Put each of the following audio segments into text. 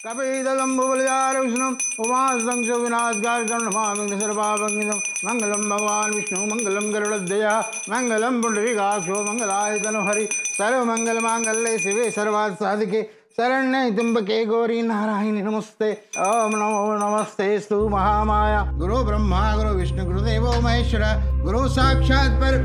कपिदलम्बुबलजार विष्णु उमासंस विनाशकार सर्वाभंगितम मंगलम भगवान विष्णु मंगलम गरुड़ध्वजा मंगलम पुंडरीकाक्षो मंगलाय तनोहरि सर्वमंगल मांगल्ये शिवे सर्वार्थ साधिके शरण्ये त्र्यंबके गौरी नारायणी नमस्ते। ओम नमो नमस्तेस्तु महामाया। गुरु ब्रह्मा गुरु विष्णु गुरुदेवो महेश्वर गुरु साक्षात् पर।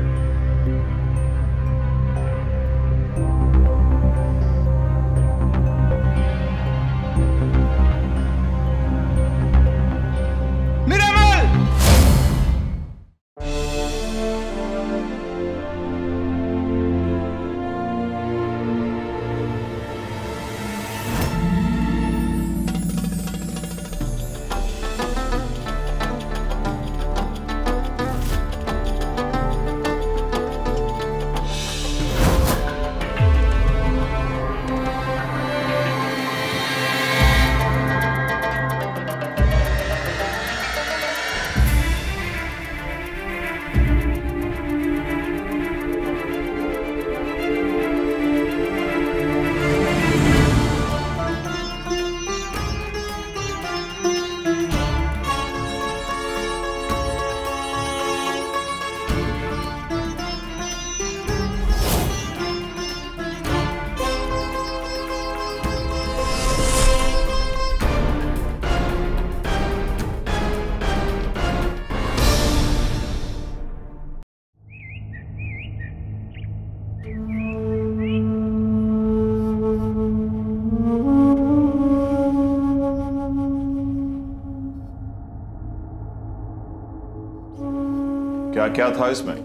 क्या क्या था इसमें?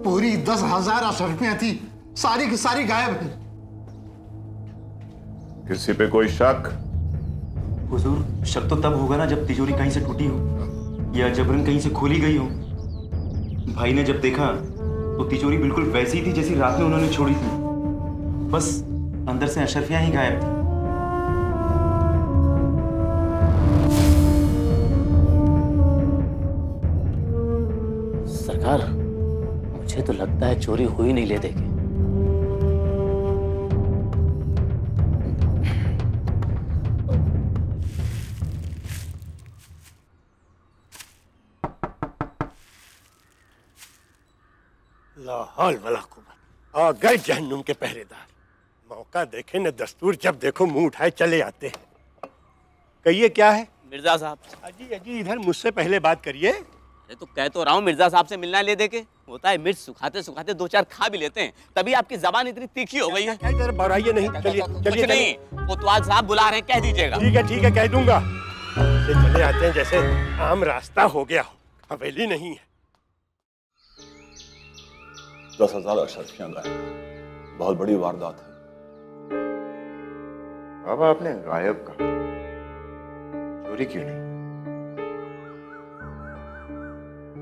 पूरी 10,000 अशर्फियां थी, सारी की सारी गायब है। किसी पे कोई शक? हुजूर, शक तो तब होगा ना जब तिजोरी कहीं से टूटी हो या जबरन कहीं से खोली गई हो। भाई ने जब देखा तो तिजोरी बिल्कुल वैसी ही थी जैसी रात में उन्होंने छोड़ी थी, बस अंदर से अशर्फियां ही गायब थी। सरकार, मुझे तो लगता है चोरी हो ही नहीं ले देगी। लाहौल वला कुव्वत। आ गए जहन्नुम के पहरेदार। मौका देखे न दस्तूर, जब देखो मुंह उठाए चले आते हैं। कहिए क्या है? मिर्जा साहब। अजी अजी इधर मुझसे पहले बात करिए। तो कह तो रहा हूँ मिर्जा साहब से मिलना ले दे के। होता है मिर्च सुखाते सुखाते 2-4 खा भी लेते हैं, तभी आपकी जबान इतनी तीखी हो गई है। इधर बढ़ाइए नहीं, चलिए चलिए। नहीं, कोतवाल साहब बुला रहे हैं, कह दीजिएगा। ठीक है कह दूंगा। चले आते हैं जैसे आम रास्ता हो गया हो, हवेली नहीं है। 10,000 अशर्फियां गायब, बहुत बड़ी वारदात है। बाबा आपने गायब कहा, चोरी क्यों नहीं?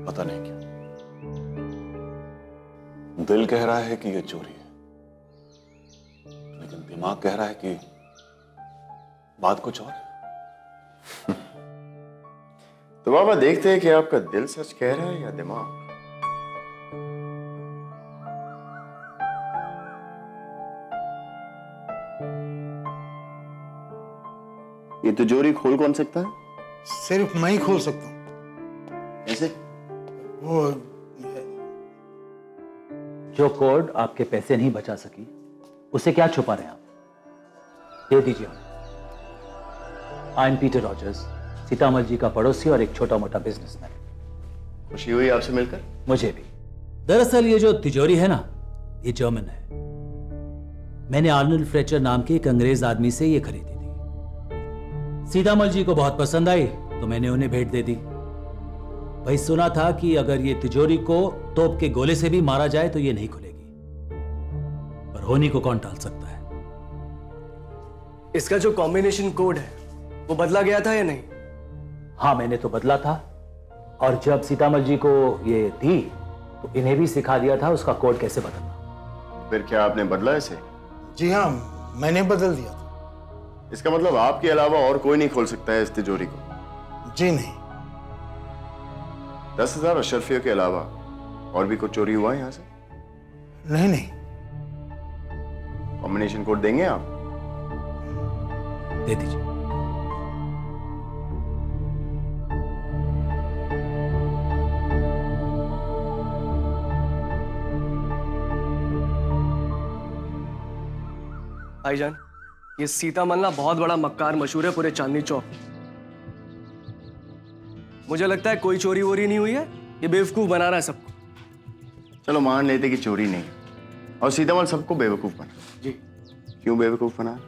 पता नहीं क्यों, दिल कह रहा है कि यह चोरी है, लेकिन दिमाग कह रहा है कि बात कुछ और है। तो बाबा देखते हैं कि आपका दिल सच कह रहा है या दिमाग। ये तिजोरी खोल कौन सकता है? सिर्फ मैं ही खोल सकता हूं। ऐसे? वो जो कोड आपके पैसे नहीं बचा सकी, उसे क्या छुपा रहे हैं आप? दे दीजिए। आई एम पीटर रॉजर्स, सीतामल जी का पड़ोसी और एक छोटा मोटा बिजनेसमैन। खुशी हुई आपसे मिलकर। मुझे भी। दरअसल ये जो तिजोरी है ना, ये जर्मन है। मैंने आर्नल्ड फ्लेचर नाम के एक अंग्रेज आदमी से ये खरीदी थी। सीतामल जी को बहुत पसंद आई तो मैंने उन्हें भेंट दे दी। भाई सुना था कि अगर ये तिजोरी को तोप के गोले से भी मारा जाए तो ये नहीं खुलेगी, पर होनी को कौन टाल सकता है। इसका जो कॉम्बिनेशन कोड है वो बदला गया था या नहीं? हाँ, मैंने तो बदला था, और जब सीतामल जी को ये दी तो इन्हें भी सिखा दिया था उसका कोड कैसे बदलना। फिर क्या आपने बदला इसे? जी हाँ, मैंने बदल दिया था। इसका मतलब आपके अलावा और कोई नहीं खोल सकता है इस तिजोरी को? जी नहीं। 10,000 अशर्फियों के अलावा और भी कुछ चोरी हुआ है यहां से? नहीं नहीं। कॉम्बिनेशन कोड देंगे आप? दे दीजिए। भाईजान, ये सीतामल ना बहुत बड़ा मक्कार मशहूर है पूरे चांदनी चौक। मुझे लगता है कोई चोरी वोरी नहीं हुई है, ये बेवकूफ बना रहा है सबको। चलो मान लेते कि चोरी नहीं, और सीतामल सबको बेवकूफ बना। जी। क्यों बेवकूफ बना?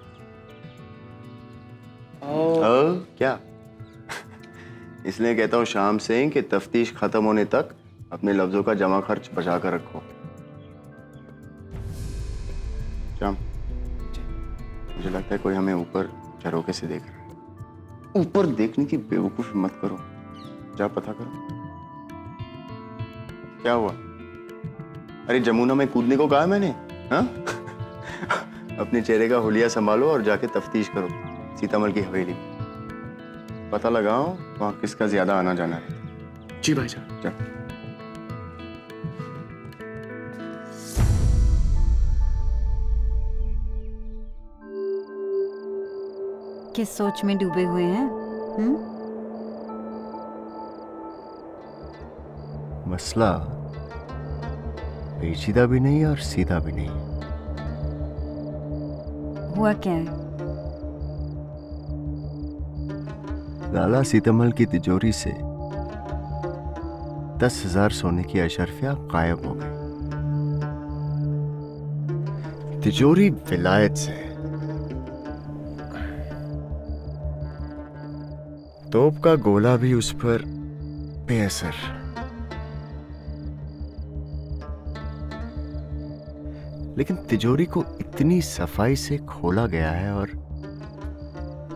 क्या? इसलिए कहता हूँ शाम सिंह कि तफ्तीश खत्म होने तक अपने लफ्जों का जमा खर्च बचा कर रखो। शाम, मुझे लगता है कोई हमें ऊपर झरोके से देख रहा है। ऊपर देखने की बेवकूफी मत करो, जा पता करो क्या हुआ। अरे जमुना में कूदने को कहा मैंने, हाँ? अपने चेहरे का हुलिया संभालो और जाके तफ्तीश करो सीतामल की हवेली। पता लगाओ वहां किसका ज्यादा आना जाना है। जी भाईजान। जा। किस सोच में डूबे हुए हैं? मसला पेचीदा भी नहीं और सीधा भी नहीं। हुआ क्या है? लाला सीतामल की तिजोरी से 10,000 सोने की अशरफियां गायब हो गई। तिजोरी विलायत से, तोप का गोला भी उस पर बेअसर। लेकिन तिजोरी को इतनी सफाई से खोला गया है और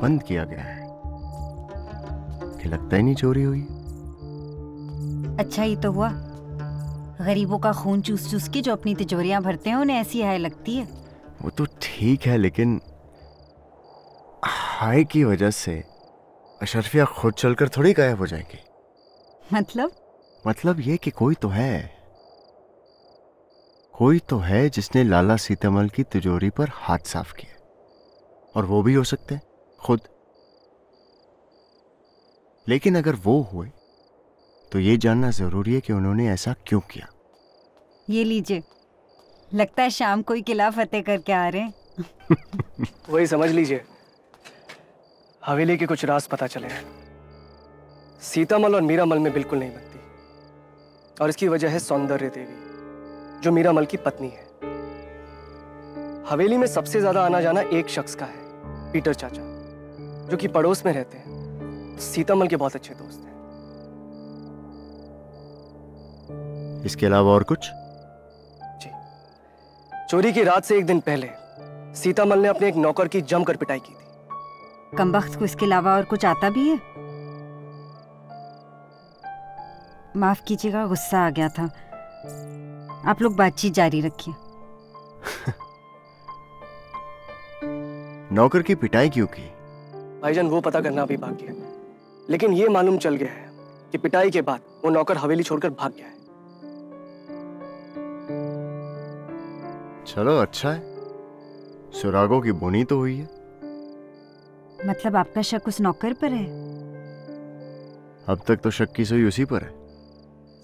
बंद किया गया है कि लगता ही नहीं चोरी हुई। अच्छा ही तो हुआ। गरीबों का खून चूस चूस के जो अपनी तिजोरियां भरते हैं उन्हें ऐसी हाय लगती है। वो तो ठीक है, लेकिन हाय की वजह से अशरफिया खुद चलकर थोड़ी गायब हो जाएंगी। मतलब ये कि कोई तो है जिसने लाला सीतामल की तिजोरी पर हाथ साफ किया, और वो भी हो सकते हैं खुद। लेकिन अगर वो हुए तो ये जानना जरूरी है कि उन्होंने ऐसा क्यों किया। ये लीजिए, लगता है शाम को ही किला फतेह करके आ रहे हैं। वही समझ लीजिए, हवेली के कुछ राज पता चले हैं। सीतामल और मीरामल में बिल्कुल नहीं बनती, और इसकी वजह है सौंदर्य देवी, जो मीरामल की पत्नी है। हवेली में सबसे ज्यादा आना जाना एक शख्स का है, पीटर चाचा, जो कि पड़ोस में रहते हैं। सीतामल के बहुत अच्छे दोस्त हैं। इसके अलावा और कुछ? जी, चोरी की रात से एक दिन पहले सीतामल ने अपने एक नौकर की जमकर पिटाई की थी। कमबख्त को इसके अलावा और कुछ आता भी है? माफ कीजिएगा, गुस्सा आ गया था। आप लोग बातचीत जारी रखिए। नौकर की पिटाई क्यों की? भाईजान, वो पता करना अभी बाकी है, लेकिन ये मालूम चल गया है कि पिटाई के बाद वो नौकर हवेली छोड़कर भाग गया है। चलो अच्छा है, सुरागों की बुनी तो हुई है। मतलब आपका शक उस नौकर पर है? अब तक तो शक की सुई उसी पर है।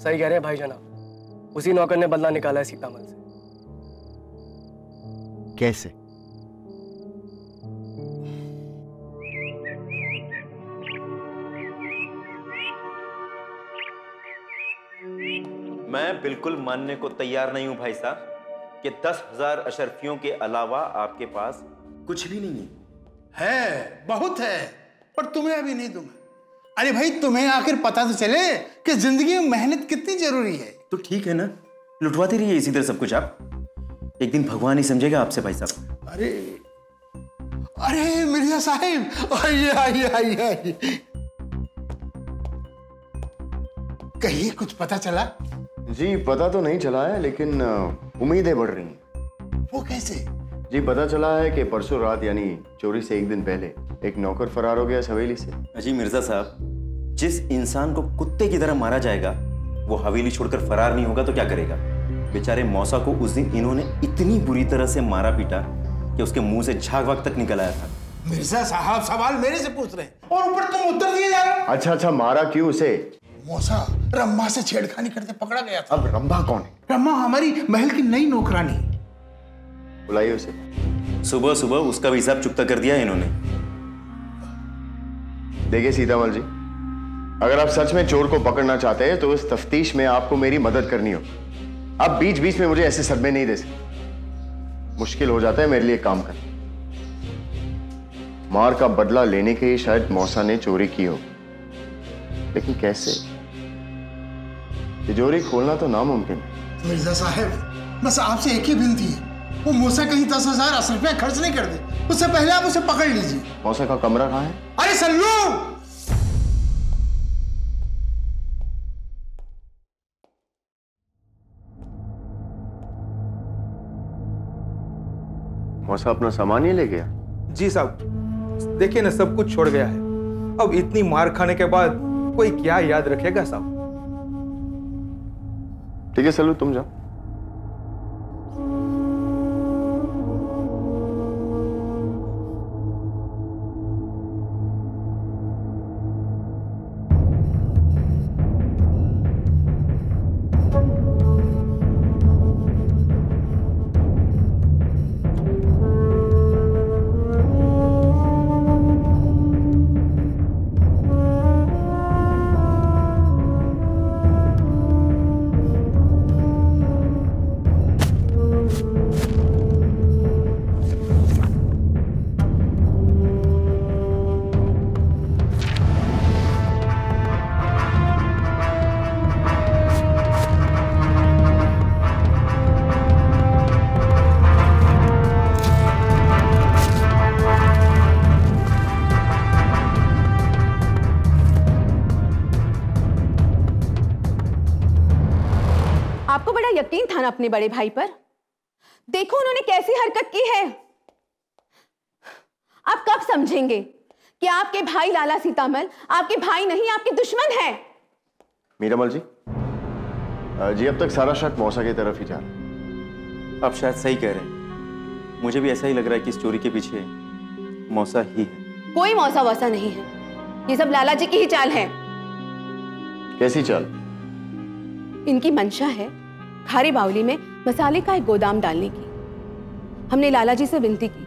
सही कह रहे हैं भाईजान आप। उसी नौकर ने बदला निकाला है सीतामल से। कैसे? मैं बिल्कुल मानने को तैयार नहीं हूं भाई साहब कि 10,000 अशरफियों के अलावा आपके पास कुछ भी नहीं है। बहुत है, पर तुम्हें अभी नहीं दूंगा। अरे भाई, तुम्हें आखिर पता तो चले कि जिंदगी में मेहनत कितनी जरूरी है। तो ठीक है ना, लुटवाते रहिए इसी तरह सब कुछ आप। एक दिन भगवान ही समझेगा आपसे भाई साहब। अरे मिर्जा साहिब, आइए आइए आइए आइए। कहिए, कुछ पता चला? जी पता तो नहीं चला है, लेकिन उम्मीदें बढ़ रही हैं। वो कैसे? जी पता चला है कि परसों रात यानी चोरी से एक दिन पहले एक नौकर फरार हो गया इस हवेली से। अजी मिर्जा साहब, जिस इंसान को कुत्ते की तरह मारा जाएगा वो हवेली छोड़कर फरार नहीं होगा तो क्या करेगा? बेचारे मौसा को उस दिन इन्होंने इतनी बुरी तरह से मारा पीटा कि उसके मुंह से झाग वाग तक निकल आया था। मिर्जा साहब सवाल मेरे से पूछ रहे हैं और ऊपर तुम उत्तर दिए जा रहे हो। अच्छा, मारा क्यों उसे? मौसा रम्मा से छेड़खानी करते पकड़ा गया था। अब रंभा कौन है? रम्मा हमारी महल की नई नौकरानी। बुलाइए उसे। सुबह सुबह उसका भी हिसाब चुकता कर दिया है इन्होंने। देखिए सीतामल जी, अगर आप सच में चोर को पकड़ना चाहते हैं तो इस तफ्तीश में आपको मेरी मदद करनी हो। आप बीच बीच में मुझे ऐसे सदमे नहीं दे सकते। मुश्किल हो जाता है मेरे लिए काम करना। मार का बदला लेने के ही शायद मौसा ने चोरी की हो, लेकिन कैसे? तिजोरी खोलना तो नामुमकिन है। मिर्जा साहब, बस आपसे एक ही विनती है, वो मूसा कहीं 10,000 असर रुपया खर्च नहीं कर दे, उससे पहले आप उसे पकड़ लीजिए। मौसा का कमरा कहाँ है? अरे सल्लू! मौसा अपना सामान ही ले गया? जी साहब, देखिए ना, सब कुछ छोड़ गया है। अब इतनी मार खाने के बाद कोई क्या याद रखेगा साहब। ठीक है सल्लू, तुम जाओ। आपको बड़ा यकीन था ना अपने बड़े भाई पर। देखो उन्होंने कैसी हरकत की है। आप कब समझेंगे कि आपके भाई लाला सीतामल आपके भाई नहीं, आपके दुश्मन है। मीरामल जी, जी अब तक सारा शक मौसा की तरफ ही जा रहा है। आप शायद सही कह रहे हैं। मुझे भी ऐसा ही लग रहा है कि इस चोरी के पीछे मौसा ही है। कोई मौसा वौसा नहीं है, ये सब लाला जी की ही चाल है। कैसी चाल? इनकी मंशा है खारी बावली में मसाले का एक गोदाम डालने की। हमने लाला जी से विनती की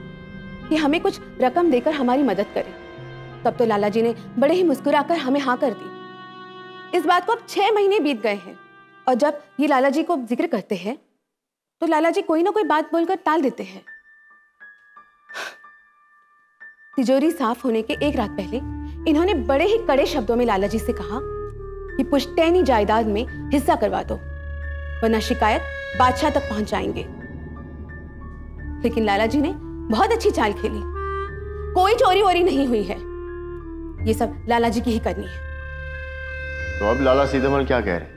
कि हमें कुछ रकम देकर हमारी मदद करें, तब तो लाला जी ने बड़े ही मुस्कुराकर हमें हाँ कर दी। इस बात को अब 6 महीने बीत गए हैं, और जब ये लाला जी को जिक्र करते हैं तो लाला जी कोई ना कोई बात बोलकर टाल देते हैं। तिजोरी साफ होने के एक रात पहले इन्होंने बड़े ही कड़े शब्दों में लाला जी से कहा कि पुश्तैनी जायदाद में हिस्सा करवा दो, वरना शिकायत बादशाह तक पहुंच जाएंगे। लेकिन लाला जी ने बहुत अच्छी चाल खेली। कोई चोरी वोरी नहीं हुई है, ये सब लाला जी की ही करनी है। तो अब लाला सीतामल क्या कह रहे?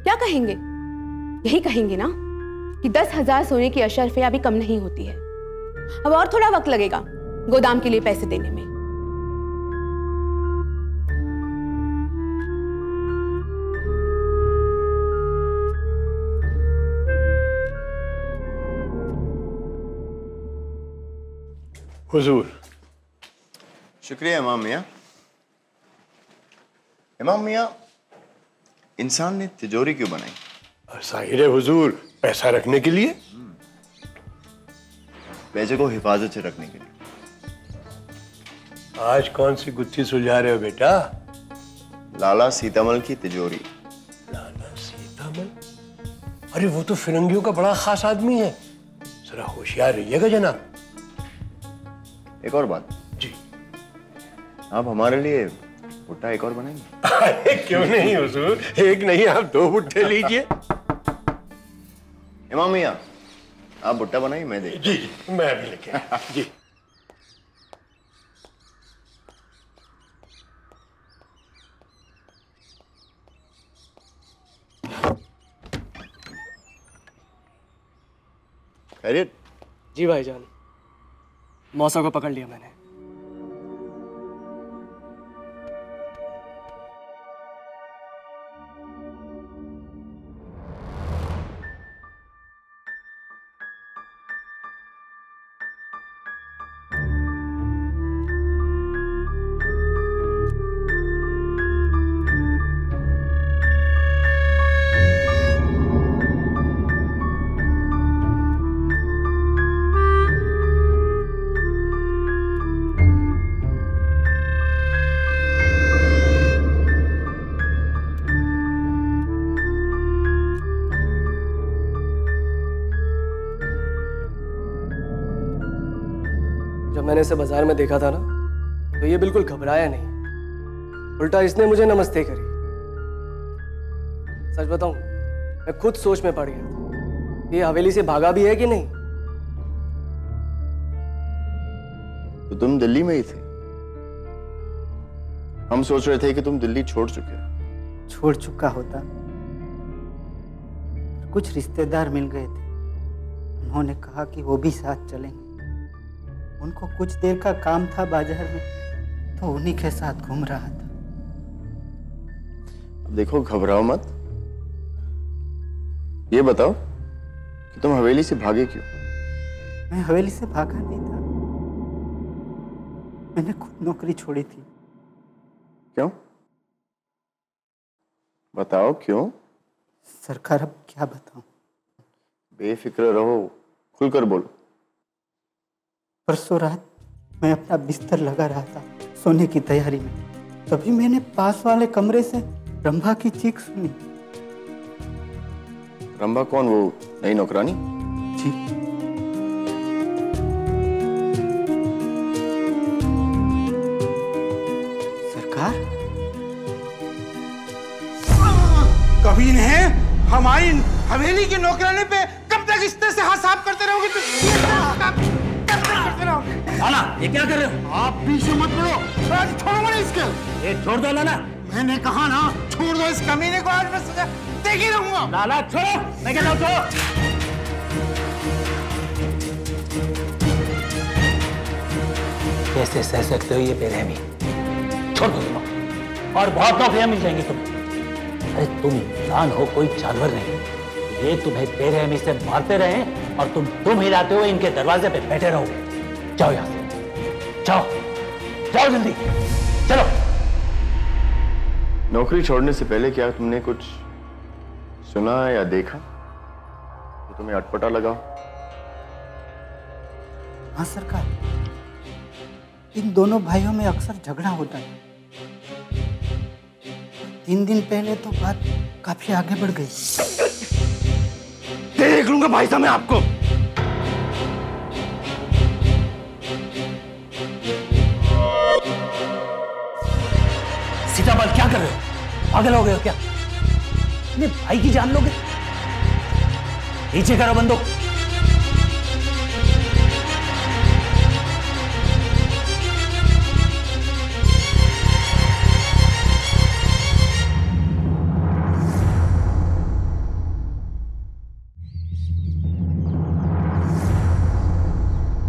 क्या कहेंगे? यही कहेंगे ना कि 10,000 सोने की अशर्फे अभी कम नहीं होती है, अब और थोड़ा वक्त लगेगा गोदाम के लिए पैसे देने में। हुजूर। शुक्रिया इमाम मियाँ। इमाम मियाँ, इंसान ने तिजोरी क्यों बनाई? ज़ाहिर है हुजूर, पैसा रखने के लिए। पैसे को हिफाजत से रखने के लिए। आज कौन सी गुत्थी सुलझा रहे हो बेटा? लाला सीतामल की तिजोरी। लाला सीतामल? अरे वो तो फिरंगियों का बड़ा खास आदमी है, जरा होशियार रहिएगा जनाब। एक और बात जी, आप हमारे लिए भुट्टा एक और बनाएंगे? अरे क्यों नहीं हुजूर, एक नहीं आप 2 भुट्टे लीजिए। इमाम मियाँ, आप भुट्टा बनाइए, मैं दे। जी जी, मैं भी लेके आया। जी। खैरियत? जी भाईजान, मौसा को पकड़ लिया मैंने। जब मैंने इसे बाजार में देखा था ना, तो ये बिल्कुल घबराया नहीं, उल्टा इसने मुझे नमस्ते करी। सच बताऊं, मैं खुद सोच में पड़ गया था, ये हवेली से भागा भी है कि नहीं। तो तुम दिल्ली में ही थे? हम सोच रहे थे कि तुम दिल्ली छोड़ चुके हो। छोड़ चुका होता, कुछ रिश्तेदार मिल गए थे, उन्होंने कहा कि वो भी साथ चलेंगे। उनको कुछ देर का काम था बाजार में, तो उन्हीं के साथ घूम रहा था। अब देखो, घबराओ मत। ये बताओ कि तुम हवेली से भागे क्यों? मैं हवेली से भागा नहीं था, मैंने खुद नौकरी छोड़ी थी। क्यों? बताओ क्यों? सरकार, अब क्या बताऊं? बेफिक्र रहो, खुलकर बोलो। परसों रात मैं अपना बिस्तर लगा रहा था सोने की तैयारी में, तभी मैंने पास वाले कमरे से रंभा की चीख सुनी। रंभा कौन? वो नई नौकरानी? जी। सरकार, कभी नहीं, हमारी हवेली की नौकरानी पे कब तक इस तरह से हाथ साफ करते रहोगे? लाला, ये क्या कर रहे हो? आप पीछे मत बढ़ो, छोड़ो मत इसके। ये छोड़ दो लाला। मैंने कहा ना, छोड़ दो इस कमीने को, आज मैं सजा देख ही रहूंगा। लाला छोड़ो, मैं कहता हूं छोड़ो। कैसे सह सकते हो ये बेरहमी? छोड़ दो तुम, और बहुत नौकरियां मिल जाएंगी तुम्हें। अरे तुम इंसान हो, कोई जानवर नहीं। ये तुम्हें बेरहमी से मारते रहे और तुम हिलाते हुए इनके दरवाजे पे बैठे रहोगे। जाओ यहां से, जाओ जाओ जल्दी, चलो। नौकरी छोड़ने से पहले क्या तुमने कुछ सुना या देखा तो तुम्हें अटपटा लगा? हाँ सरकार, इन दोनों भाइयों में अक्सर झगड़ा होता है। 3 दिन पहले तो बात काफी आगे बढ़ गई। देख लूंगा भाई साहब मैं आपको। सीतामल, क्या कर रहे हो? पागल हो गए हो क्या? अपने भाई की जान लोगे? नीचे करो बंदूक।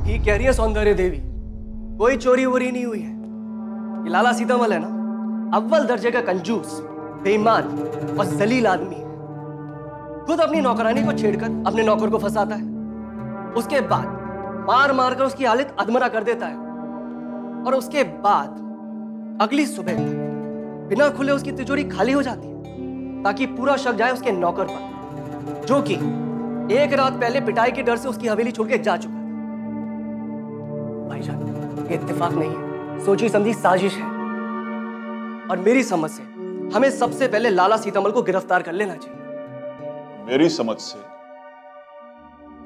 ठीक कह रही है सौंदर्य देवी, कोई चोरी वोरी नहीं हुई है। ये लाला सीतामल है ना, अव्वल दर्जे का कंजूस, बेईमान और जलील आदमी है। खुद अपनी नौकरानी को छेड़कर अपने नौकर को फंसाता है, उसके बाद मार मार कर उसकी हालत अधमरा कर देता है, और उसके बाद अगली सुबह बिना खुले उसकी तिजोरी खाली हो जाती है, ताकि पूरा शक जाए उसके नौकर पर, जो कि 1 रात पहले पिटाई के डर से उसकी हवेली छोड़ के जा चुका था। भाईजान, ये इत्तेफाक नहीं है, सोची समझी साजिश है, और मेरी समझ से हमें सबसे पहले लाला सीतामल को गिरफ्तार कर लेना चाहिए। मेरी समझ से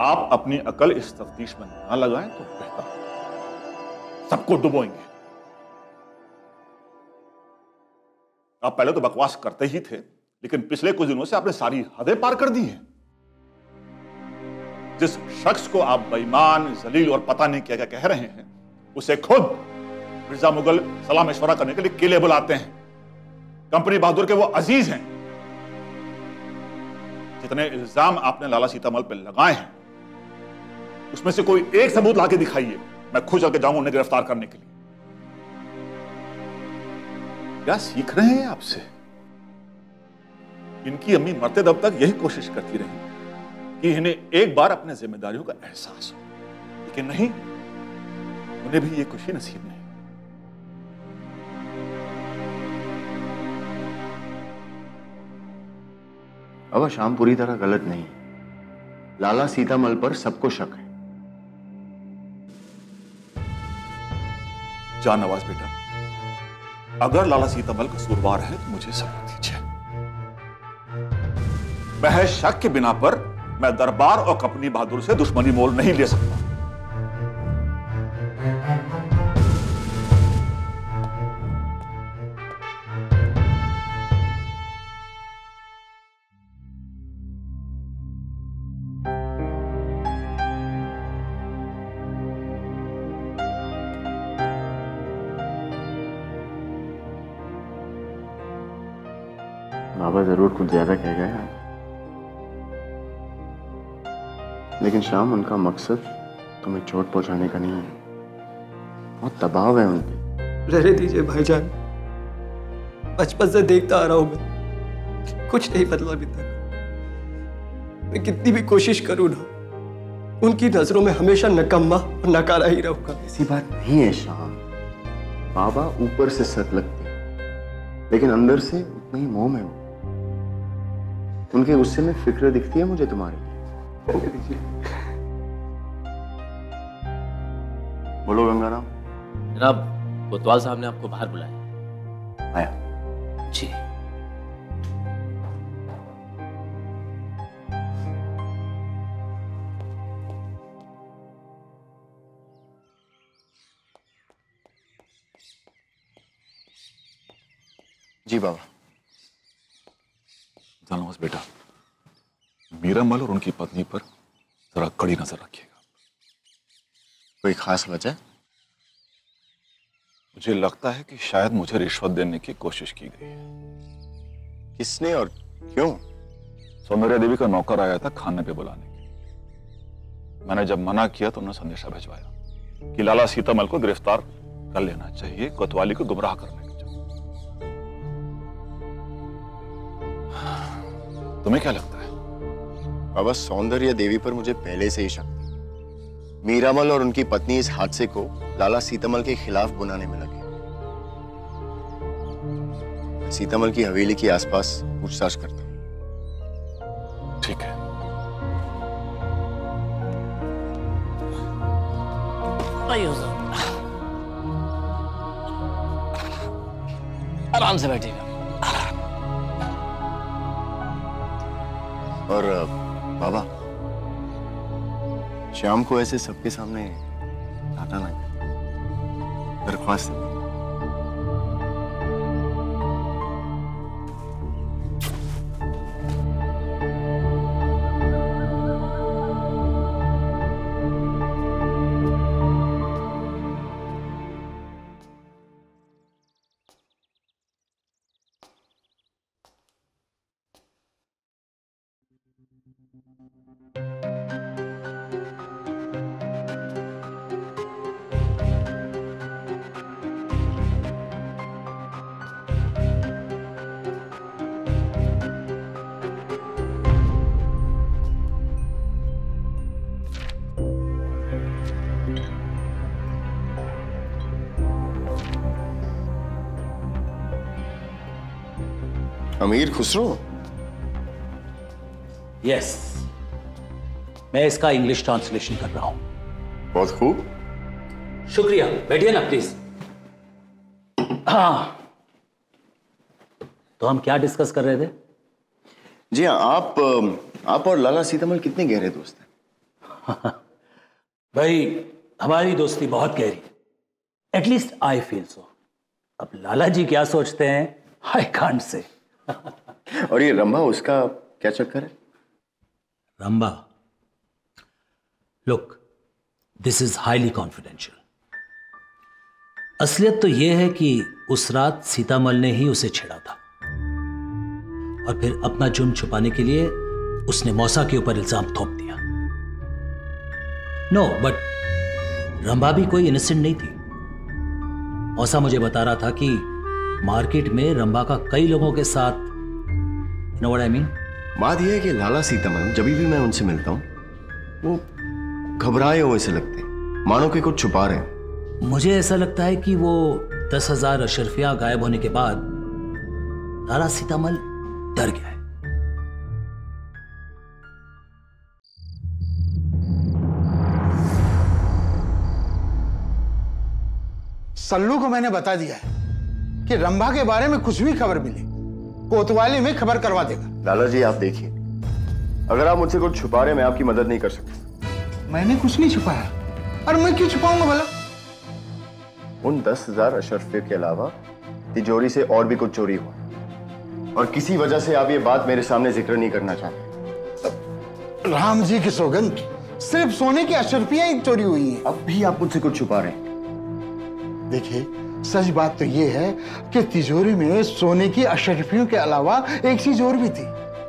आप अपनी अकल इस तफ्तीश में ना लगाएं तो बेहतर। सबको डुबोएंगे। आप पहले तो बकवास करते ही थे, लेकिन पिछले कुछ दिनों से आपने सारी हदें पार कर दी हैं। जिस शख्स को आप बेईमान, जलील और पता नहीं क्या क्या कह रहे हैं, उसे खुद मिर्जा मुगल सलाह मशवरा करने के लिए किले बुलाते हैं। कंपनी बहादुर के वो अजीज हैं। जितने इल्जाम आपने लाला सीतामल पर लगाए हैं, उसमें से कोई एक सबूत लाके दिखाइए, मैं खुद जाके जाऊंगा उन्हें गिरफ्तार करने के लिए। क्या सीख रहे हैं आपसे? इनकी अम्मी मरते दम तक यही कोशिश करती रही कि इन्हें एक बार अपने जिम्मेदारियों का एहसास हो, लेकिन नहीं, उन्हें भी ये खुशी नसीब नहीं। अब शाम पूरी तरह गलत नहीं। लाला सीतामल पर सबको शक है। जाननवाज बेटा, अगर लाला सीतामल कसूरवार है तो मुझे सबूत दीजिए। महज शक के बिना पर मैं दरबार और कंपनी बहादुर से दुश्मनी मोल नहीं ले सकता। बाबा जरूर कुछ ज्यादा कह गए हैं, लेकिन श्याम उनका मकसद तुम्हें चोट पहुंचाने का नहीं है। बहुत दबाव है उन पे। रहने दीजिए भाईजान, बचपन से देखता आ रहा हूं मैं, कुछ नहीं बदला अभी तक। मैं कितनी भी कोशिश करूं ना, उनकी नजरों में हमेशा नकम्मा और नकारा ही रहूंगा। ऐसी बात नहीं है श्याम, बाबा ऊपर से सत लगते हैं लेकिन अंदर से उतना ही मोह में हो। उनके गुस्से में फिक्र दिखती है मुझे तुम्हारे लिए। बोलो गंगाराम। जनाब, कोतवाल साहब ने आपको बाहर बुलाया। आया। जी। जी बाबा। जानवास बेटा, मीरामल और उनकी पत्नी पर जरा कड़ी नजर रखिएगा। कोई खास वजह? मुझे लगता है कि शायद मुझे रिश्वत देने की कोशिश की गई है। किसने और क्यों? सौंदर्या देवी का नौकर आया था खाने पे बुलाने के। मैंने जब मना किया तो उन्होंने संदेशा भिजवाया कि लाला सीतामल को गिरफ्तार कर लेना चाहिए, कोतवाली को गुमराह करने के। तुम्हें क्या लगता है? बाबा, सौंदर्या देवी पर मुझे पहले से ही शक था। मीरामल और उनकी पत्नी इस हादसे को लाला सीतामल के खिलाफ बुनाने में लगे। सीतामल की हवेली के आसपास पूछताछ करता हूं। ठीक है। आराम से बैठिएगा। और बाबा, श्याम को ऐसे सबके सामने डांटा ना, दरख्वास्त है। अमीर खुसरो? यस, मैं इसका इंग्लिश ट्रांसलेशन कर रहा हूं। बहुत खूब, शुक्रिया। बैठिए ना प्लीज। हाँ, तो हम क्या डिस्कस कर रहे थे? जी हाँ, आप और लाला सीतामल कितने गहरे दोस्त हैं? भाई, हमारी दोस्ती बहुत गहरी, एटलीस्ट आई फील सो। अब लाला जी क्या सोचते हैं, आई कांट से। और ये रंभा, उसका क्या चक्कर है? Rambha, look, this is highly confidential. असलियत तो यह है कि उस रात सीतामल ने ही उसे छेड़ा था और फिर अपना जुर्म छुपाने के लिए उसने मौसा के ऊपर इल्जाम थोप दिया। नो, बट रंभा भी कोई इनोसेंट नहीं थी। मौसा मुझे बता रहा था कि मार्केट में रंभा का कई लोगों के साथ, you know what I mean? बात यह है कि लाला सीतामल, जब भी मैं उनसे मिलता हूं, वो घबराए हुए से लगते हैं, मानो कि कुछ छुपा रहे हैं। मुझे ऐसा लगता है कि वो 10,000 अशरफियां गायब होने के बाद लाला सीतामल डर गया है। सल्लू को मैंने बता दिया है कि रंभा के बारे में कुछ भी खबर मिले कोतवाली में खबर करवा देगा। लाला जी, आप देखिए, अगर आप मुझसे कुछ छुपा रहे हैं, मैं आपकी मदद नहीं कर सकता। मैंने कुछ नहीं छुपाया, और मैं क्यों छुपाऊंगा भला? उन 10,000 अशरफे के अलावा तिजोरी से और भी कुछ चोरी हुआ, और किसी वजह से आप ये बात मेरे सामने जिक्र नहीं करना चाहते। राम जी की सौगंध, सिर्फ सोने की अशरफियां ही चोरी हुई हैं। अब भी आप मुझसे कुछ छुपा रहे हैं। देखिए, सच बात तो ये है कि तिजोरी में सोने की अशरफियों के अलावा एक चीज और भी थी,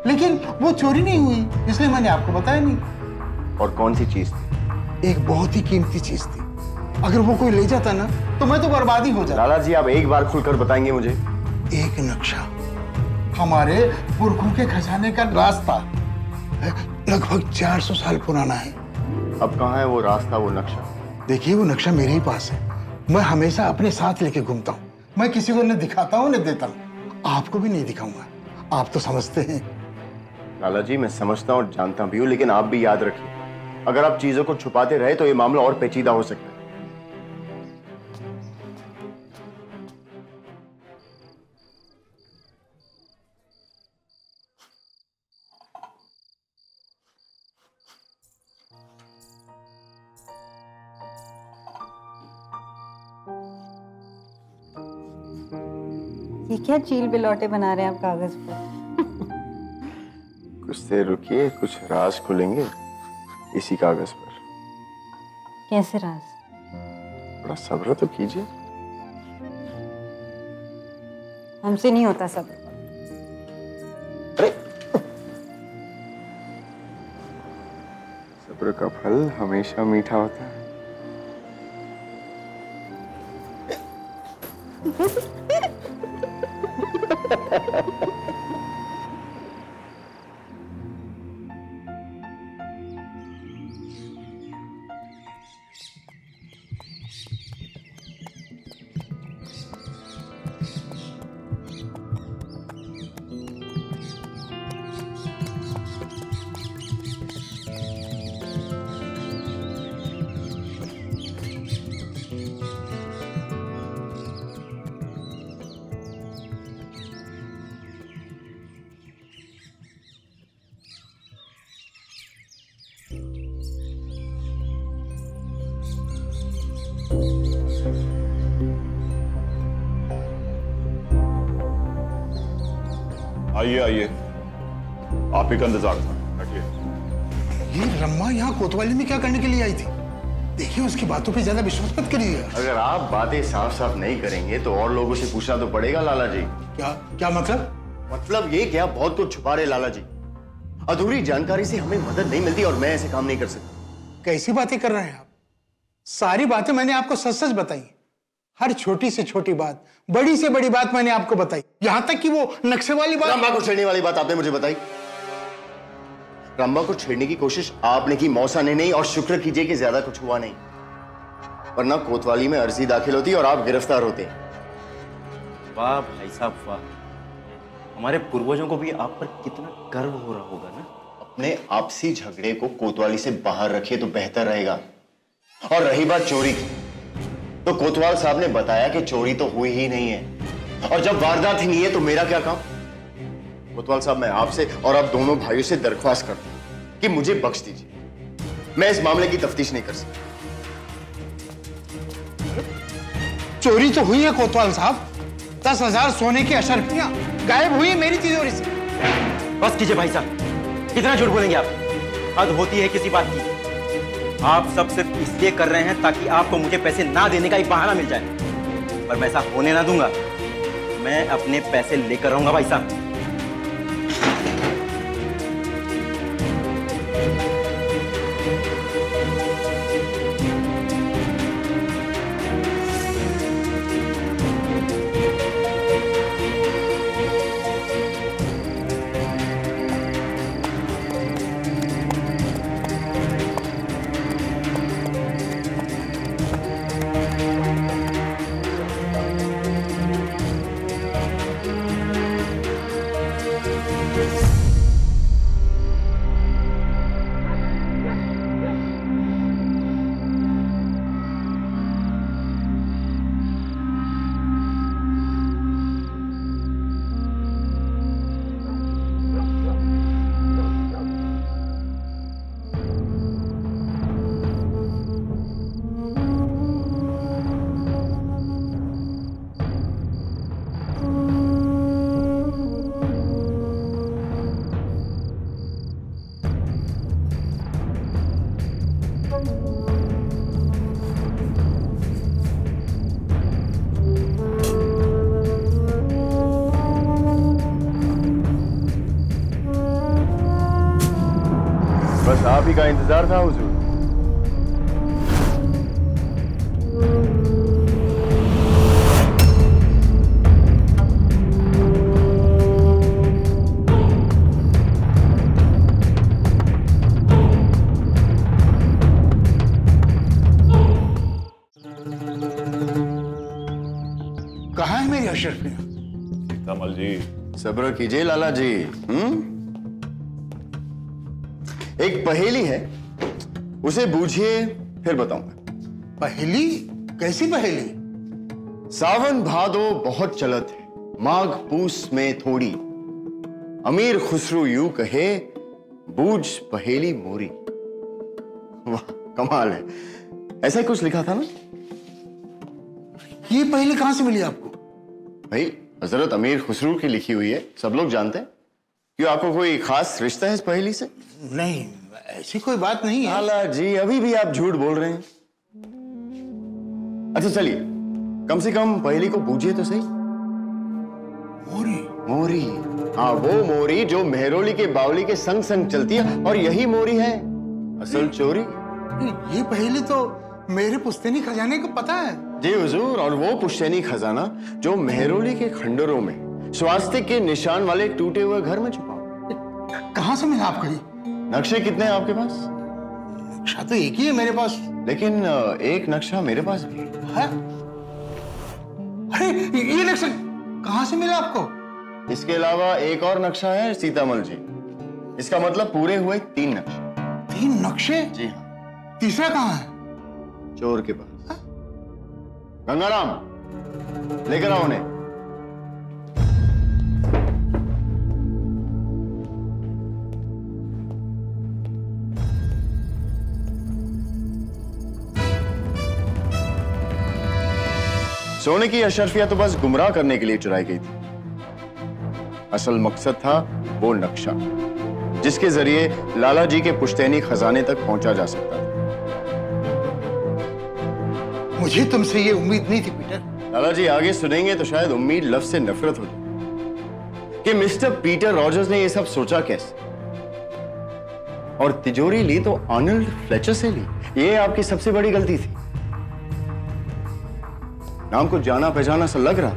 लेकिन वो चोरी नहीं हुई, इसलिए मैंने आपको बताया नहीं। और कौन सी चीज थी? एक बहुत ही कीमती चीज थी। अगर वो कोई ले जाता ना तो मैं तो बर्बादी हो जाता। लाला जी, आप एक बार खुलकर बताएंगे मुझे? एक नक्शा, हमारे पुरखों के खजाने का रास्ता, लगभग 400 साल पुराना है। अब कहाँ है वो रास्ता, वो नक्शा? देखिए, वो नक्शा मेरे ही पास है। मैं हमेशा अपने साथ लेके घूमता हूँ। मैं किसी को न दिखाता हूँ न देता हूँ। आपको भी नहीं दिखाऊंगा, आप तो समझते हैं। लाला जी, मैं समझता हूँ और जानता भी हूँ, लेकिन आप भी याद रखिए, अगर आप चीजों को छुपाते रहे तो ये मामला और पेचीदा हो सकता है। ये क्या चील बिलौटे बना रहे हैं आप कागज पर? कुछ देर रुकिए, कुछ राज खुलेंगे इसी कागज पर। कैसे राज? थोड़ा सब्र तो कीजिए। हमसे नहीं होता सब। अरे, सब्र का फल हमेशा मीठा होता है। आइए आइए, आप ही का इंतजार था, बैठिए। ये रम्मा यहाँ कोतवाली में क्या करने के लिए आई थी? देखिए, उसकी बातों पे ज्यादा विश्वास मत करिए। अगर आप बातें साफ साफ नहीं करेंगे तो और लोगों से पूछना तो पड़ेगा लाला जी। क्या क्या मतलब? मतलब ये क्या बहुत कुछ छुपा रहे लाला जी। अधूरी जानकारी से हमें मदद नहीं मिलती और मैं ऐसे काम नहीं कर सकता। कैसी बातें कर रहे हैं आप? सारी बातें मैंने आपको सच सच बताई। हर छोटी से छोटी बात, बड़ी से बड़ी बात मैंने आपको बताई, यहां तक कि वो नक्शे वाली बात। रंबा को छेड़ने वाली बात आपने मुझे बताई। रंबा को छेड़ने की कोशिश आपने की, मौसा ने नहीं, और शुक्र कीजिए कि ज्यादा कुछ हुआ नहीं, वरना कोतवाली में अर्जी दाखिल होती और आप गिरफ्तार होते। वाह भाई साहब वाह, हमारे पूर्वजों को भी आप पर कितना गर्व हो रहा होगा ना। अपने आपसी झगड़े को कोतवाली से बाहर रखिए तो बेहतर रहेगा। और रही बात चोरी की, तो कोतवाल साहब ने बताया कि चोरी तो हुई ही नहीं है, और जब वारदात ही नहीं है तो मेरा क्या काम? कोतवाल साहब, मैं आपसे और आप दोनों भाइयों से दरख्वास्त करता हूं कि मुझे बख्श दीजिए। मैं इस मामले की तफ्तीश नहीं कर सकता। चोरी तो हुई है कोतवाल साहब। 10,000 सोने की अशर्फियां गायब हुई है मेरी तिजोरी से। बस कीजिए भाई साहब, कितना झूठ बोलेंगे आप? हद होती है किसी बात की। आप सब सिर्फ इसलिए कर रहे हैं ताकि आपको मुझे पैसे ना देने का एक बहाना मिल जाए, पर मैं ऐसा होने ना दूंगा। मैं अपने पैसे लेकर रहूंगा भाई साहब। आप ही का इंतजार था हुजूर। कहाँ है मेरी अशरफियाँ? कमल जी सब्र कीजिए लाला जी। एक पहेली है, उसे बूझिए फिर बताऊंगा। पहेली? कैसी पहेली? सावन भादो बहुत चलत है, माघ पूस में थोड़ी, अमीर खुसरू यूं कहे, बूझ पहेली मोरी। वाह कमाल है, ऐसा ही कुछ लिखा था ना? ये पहेली कहां से मिली आपको? भाई हजरत अमीर खुसरू की लिखी हुई है, सब लोग जानते हैं। क्यों, आपको कोई खास रिश्ता है इस पहेली से? नहीं, ऐसी कोई बात नहीं है। लाला जी अभी भी आप झूठ बोल रहे हैं। अच्छा चलिए, कम से कम पहेली को बूझिए तो सही। मोरी? मोरी, हाँ वो मोरी जो मेहरोली के बावली के संग संग चलती है, और यही मोरी है असल चोरी। ये पहेली तो मेरे पुश्तैनी खजाने को पता है। जी हुजूर, और वो पुश्तैनी खजाना जो मेहरोली के खंडरों में स्वास्तिक के निशान वाले टूटे हुए घर में छुपा। कहां से मिला आपको ये? नक्शे कितने हैं आपके पास? नक्शा तो एक ही है मेरे पास। लेकिन एक नक्शा मेरे पास भी है। अरे ये नक्शा कहां से मिला आपको? इसके अलावा एक और नक्शा है सीतामल जी। इसका मतलब पूरे हुए 3 नक्शे। 3 नक्शे? जी हाँ। तीसरा कहां है? चोर के पास। गंगाराम लेकर आओ उन्हें। सोने की अशरफिया तो बस गुमराह करने के लिए चुराई गई थी। असल मकसद था वो नक्शा जिसके जरिए लाला जी के पुश्तैनी खजाने तक पहुंचा जा सकता था। मुझे तुमसे ये उम्मीद नहीं थी पीटर। लाला जी आगे सुनेंगे तो शायद उम्मीद लफ्ज से नफरत हो जाए कि मिस्टर पीटर रॉजर्स ने ये सब सोचा कैसे, और तिजोरी ली तो आर्नल्ड फ्लेचर से ली। ये आपकी सबसे बड़ी गलती थी। नाम को जाना पहचाना सा लग रहा,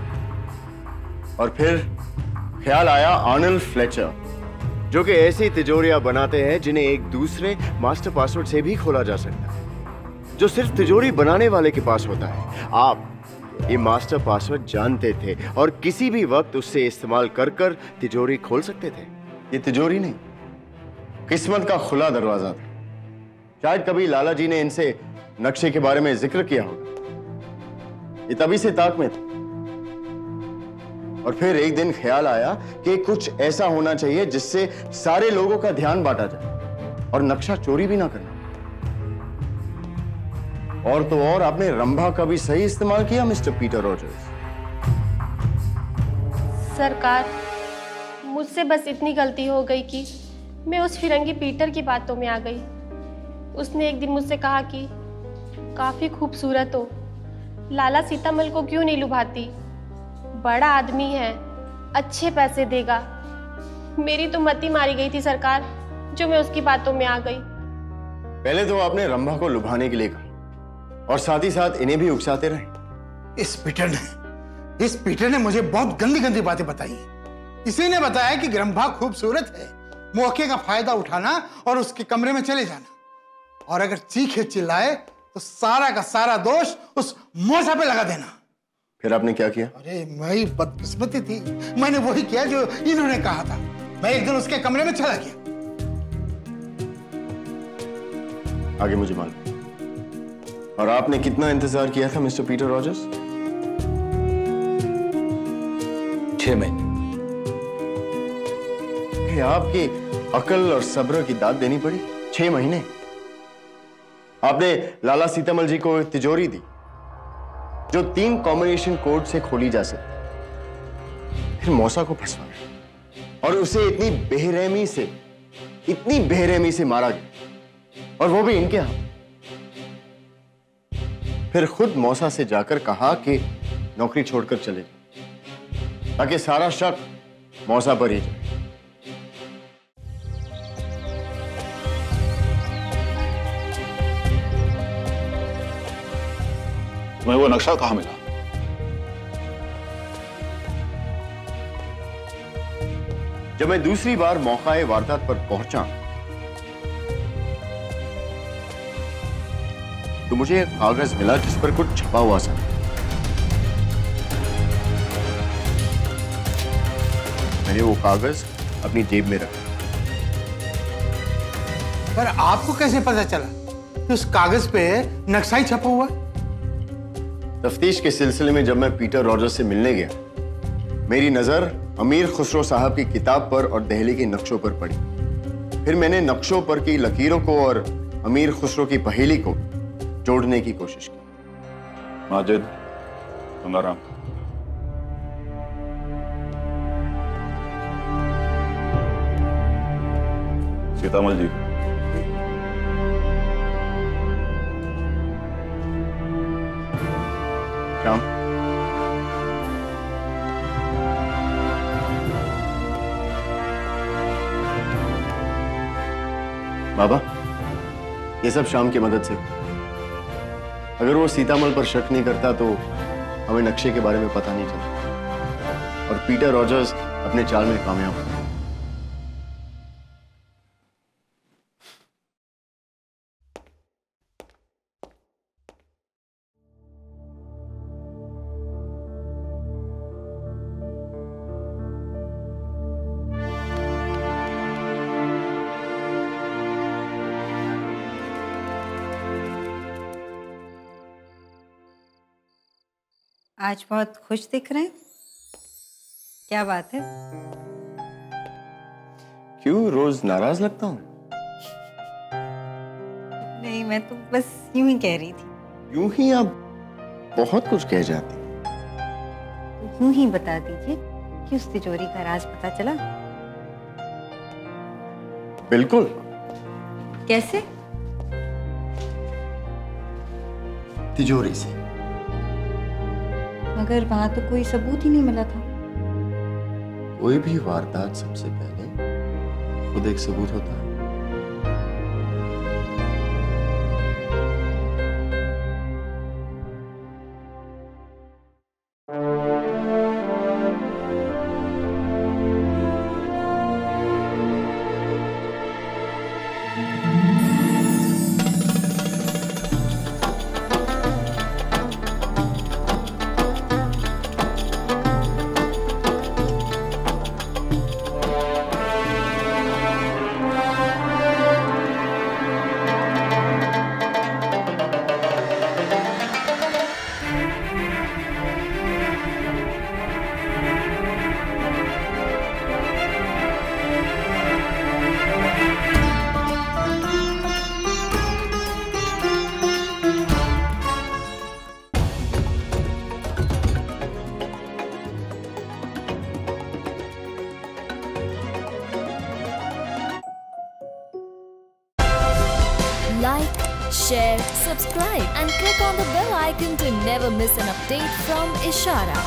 और फिर ख्याल आया आर्नल्ड फ्लेचर जो कि ऐसी तिजोरियां बनाते हैं जिन्हें एक दूसरे मास्टर पासवर्ड से भी खोला जा सकता है, जो सिर्फ तिजोरी बनाने वाले के पास होता है। आप ये मास्टर पासवर्ड जानते थे और किसी भी वक्त उससे इस्तेमाल कर कर तिजोरी खोल सकते थे। ये तिजोरी नहीं, किस्मत का खुला दरवाजा था। शायद कभी लाला जी ने इनसे नक्शे के बारे में जिक्र किया होगा। ये तभी से ताक में था, और फिर एक दिन ख्याल आया कि कुछ ऐसा होना चाहिए जिससे सारे लोगों का ध्यान बांटा जाए और नक्शा चोरी भी ना करना। और तो और आपने रंभा का भी सही इस्तेमाल किया मिस्टर पीटर रॉजर्स। सरकार, मुझसे बस इतनी गलती हो गई कि मैं उस फिरंगी पीटर की बातों में आ गई। उसने एक दिन मुझसे कहा कि काफी खूबसूरत हो, लाला सीतामल को क्यों नहीं लुभाती, बड़ा आदमी है, अच्छे पैसे देगा। मेरी तो मती मारी गई थी सरकार, जो मैं उसकी बातों में आ गई। पहले तो आपने रंभा को लुभाने के लिए कहा, और साथ ही साथ इन्हें भी उकसाते रहे। इस पीटर ने मुझे बहुत गंदी गंदी बातें बताई। इसी ने बताया कि रंभा खूबसूरत है, मौके का फायदा उठाना और उसके कमरे में चले जाना, और अगर चीखे चिल्लाए तो सारा का सारा दोष उस मौसा पे लगा देना। फिर आपने क्या किया? अरे मेरी बदकिस्मती थी, मैंने वही किया जो इन्होंने कहा था। मैं एक दिन उसके कमरे में चला गया। आगे मुझे मालूम। और आपने कितना इंतजार किया था मिस्टर पीटर रॉजर्स? 6 महीने। आपकी अकल और सब्र की दाद देनी पड़ी। 6 महीने आपने लाला सीतामल जी को तिजोरी दी जो 3 कॉम्बिनेशन कोड से खोली जा सकती, फिर मौसा को फंसवाया और उसे इतनी बेरहमी से मारा गया, और वो भी इनके हाथ। फिर खुद मौसा से जाकर कहा कि नौकरी छोड़कर चले जाए, ताकि सारा शक मौसा पर ही जाए। तुम्हें वो नक्शा कहाँ मिला? जब मैं दूसरी बार मौकाए वारदात पर पहुंचा तो मुझे एक कागज मिला जिस पर कुछ छपा हुआ था। मैंने वो कागज अपनी जेब में रखा। पर आपको कैसे पता चला कि उस कागज पे नक्शा ही छपा हुआ? तफ्तीश के सिलसिले में जब मैं पीटर रॉजर्स से मिलने गया, मेरी नजर अमीर खुसरो साहब की किताब पर और दिल्ली के नक्शों पर पड़ी। फिर मैंने नक्शों पर की लकीरों को और अमीर खुसरो की पहेली को जोड़ने की कोशिश की। माजिद, गंगाराम, सीतामल जी, श्याम, बाबा, ये सब शाम की मदद से। अगर वो सीतामल पर शक नहीं करता तो हमें नक्शे के बारे में पता नहीं चलता और पीटर रॉजर्स अपने चाल में कामयाब हो। आज बहुत खुश दिख रहे हैं, क्या बात है? क्यों रोज नाराज लगता हूँ? नहीं, मैं तो बस यूं ही कह रही थी। यूं ही आप बहुत कुछ कह जाती। तो यूं ही बता दीजिए कि उस तिजोरी का राज पता चला? बिल्कुल। कैसे? तिजोरी से। मगर वहां तो कोई सबूत ही नहीं मिला था। कोई भी वारदात सबसे पहले खुद एक सबूत होता है। Like, share, subscribe and click on the bell icon to never miss an update from Ishara.